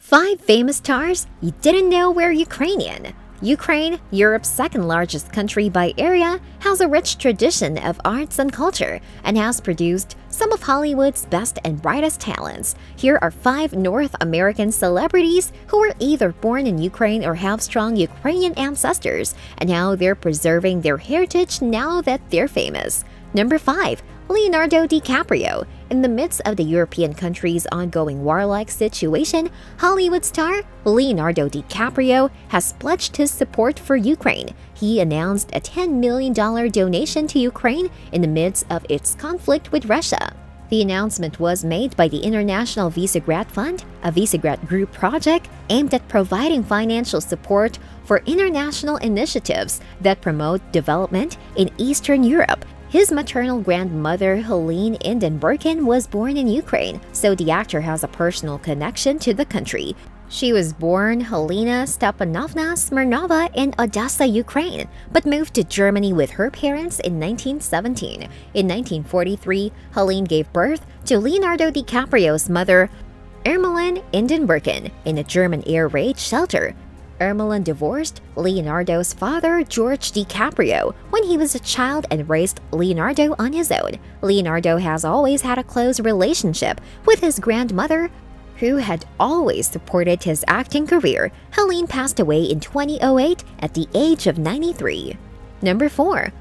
5 famous stars you didn't know were Ukrainian. Ukraine, Europe's second-largest country by area, has a rich tradition of arts and culture and has produced some of Hollywood's best and brightest talents. Here are 5 North American celebrities who were either born in Ukraine or have strong Ukrainian ancestors, and how they're preserving their heritage now that they're famous. Number 5. Leonardo DiCaprio. In the midst of the European country's ongoing warlike situation, Hollywood star Leonardo DiCaprio has pledged his support for Ukraine. He announced a $10 million donation to Ukraine in the midst of its conflict with Russia. The announcement was made by the International Visegrad Fund, a Visegrad Group project aimed at providing financial support for international initiatives that promote development in Eastern Europe. His maternal grandmother, Helene Indenburgen, was born in Ukraine, so the actor has a personal connection to the country. She was born Helena Stepanovna Smirnova in Odessa, Ukraine, but moved to Germany with her parents in 1917. In 1943, Helene gave birth to Leonardo DiCaprio's mother, Ermeline Indenburgen, in a German air raid shelter. Ermeline divorced Leonardo's father, George DiCaprio, when he was a child and raised Leonardo on his own. Leonardo has always had a close relationship with his grandmother, who had always supported his acting career. Helene passed away in 2008 at the age of 93. Number 4.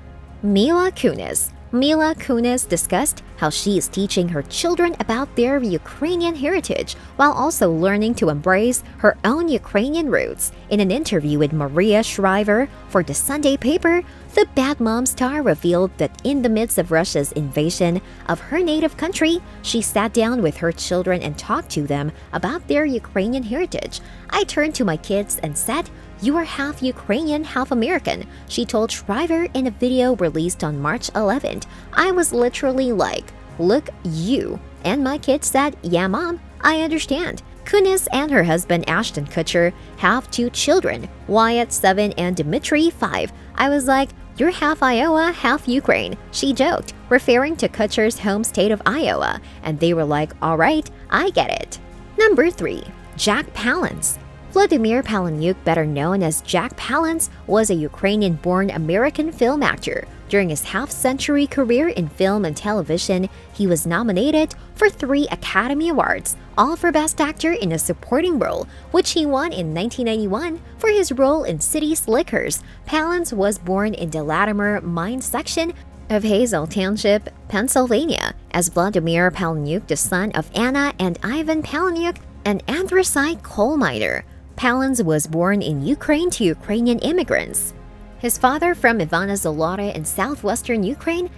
Mila Kunis. Mila Kunis discussed how she is teaching her children about their Ukrainian heritage while also learning to embrace her own Ukrainian roots. In an interview with Maria Shriver for the Sunday paper, the Bad Mom star revealed that in the midst of Russia's invasion of her native country, she sat down with her children and talked to them about their Ukrainian heritage. "I turned to my kids and said, 'You are half Ukrainian, half American,' she told Shriver in a video released on March 11th. "I was literally like, 'Look, you.' And my kids said, 'Yeah, Mom, I understand.'" Kunis and her husband Ashton Kutcher have 2 children, Wyatt 7 and Dmitry 5. "I was like, 'You're half Iowa, half Ukraine,' she joked, referring to Kutcher's home state of Iowa, and they were like, 'All right, I get it.'" Number 3. Jack Palance. Vladimir Palahniuk, better known as Jack Palance, was a Ukrainian-born American film actor. During his half-century career in film and television, he was nominated for 3 Academy Awards, all for Best Actor in a Supporting Role, which he won in 1991 for his role in City Slickers. Palance was born in the Latimer mine section of Hazel Township, Pennsylvania, as Vladimir Palahniuk, the son of Anna and Ivan Palahniuk, an anthracite coal miner. Palance was born in Ukraine to Ukrainian immigrants. His father from Ivana Zolotta in southwestern Ukraine,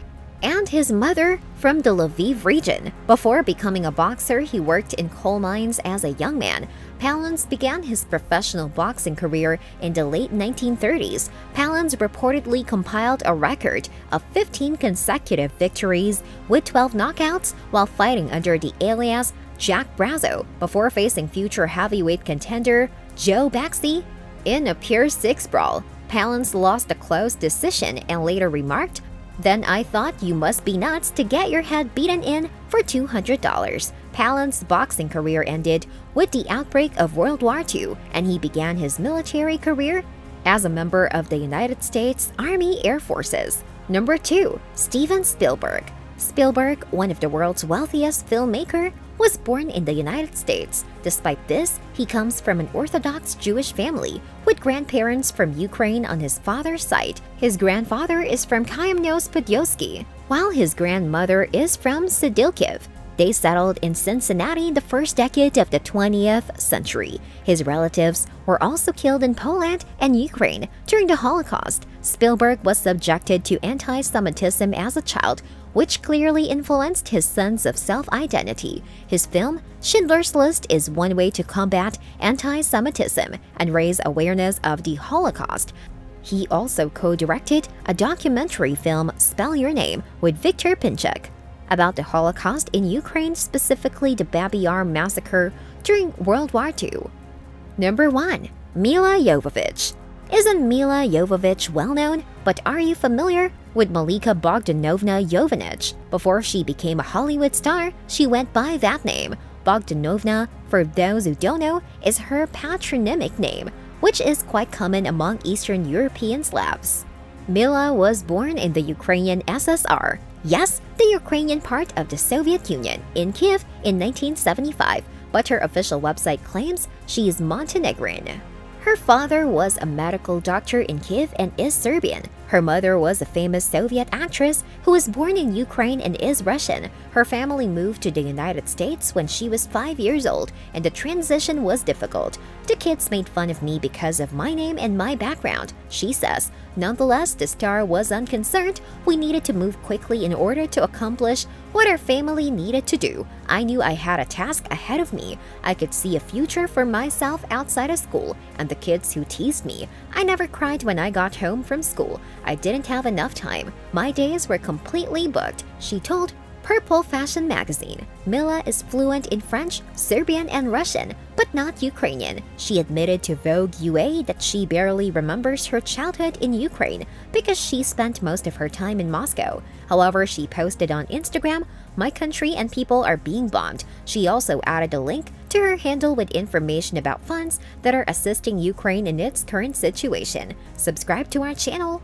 and his mother from the Lviv region. Before becoming a boxer, he worked in coal mines as a young man. Palance began his professional boxing career in the late 1930s. Palance reportedly compiled a record of 15 consecutive victories with 12 knockouts while fighting under the alias Jack Brazzo before facing future heavyweight contender Joe Baxley in a Pier 6 brawl. Palance lost a close decision and later remarked, "Then I thought you must be nuts to get your head beaten in for $200. Palance's boxing career ended with the outbreak of World War II, and he began his military career as a member of the United States Army Air Forces. Number 2. Steven Spielberg. Spielberg, one of the world's wealthiest filmmakers, was born in the United States. Despite this, he comes from an Orthodox Jewish family with grandparents from Ukraine on his father's side. His grandfather is from Kamynos-Podilsky, while his grandmother is from Sedilkiv. They settled in Cincinnati in the first decade of the 20th century. His relatives were also killed in Poland and Ukraine during the Holocaust. Spielberg was subjected to anti-Semitism as a child, which clearly influenced his sense of self-identity. His film, Schindler's List, is one way to combat anti-Semitism and raise awareness of the Holocaust. He also co-directed a documentary film, Spell Your Name, with Viktor Pinchuk, about the Holocaust in Ukraine, specifically the Babi Yar massacre during World War II. Number 1. Mila Jovovich. Isn't Mila Jovovich well known? But are you familiar with Malika Bogdanovna Jovovich? Before she became a Hollywood star, she went by that name. Bogdanovna, for those who don't know, is her patronymic name, which is quite common among Eastern European Slavs. Mila was born in the Ukrainian SSR, yes, the Ukrainian part of the Soviet Union, in Kiev in 1975, but her official website claims she is Montenegrin. Her father was a medical doctor in Kiev and is Serbian. Her mother was a famous Soviet actress who was born in Ukraine and is Russian. Her family moved to the United States when she was 5 years old, and the transition was difficult. The kids made fun of me because of my name and my background, she says. Nonetheless, the star was unconcerned. We needed to move quickly in order to accomplish what our family needed to do. I knew I had a task ahead of me. I could see a future for myself outside of school and the kids who teased me. I never cried when I got home from school. I didn't have enough time. My days were completely booked, she told Purple Fashion magazine. Mila is fluent in French, Serbian, and Russian, but not Ukrainian. She admitted to Vogue UA that she barely remembers her childhood in Ukraine because she spent most of her time in Moscow. However, she posted on Instagram, "My country and people are being bombed." She also added a link to her handle with information about funds that are assisting Ukraine in its current situation. Subscribe to our channel.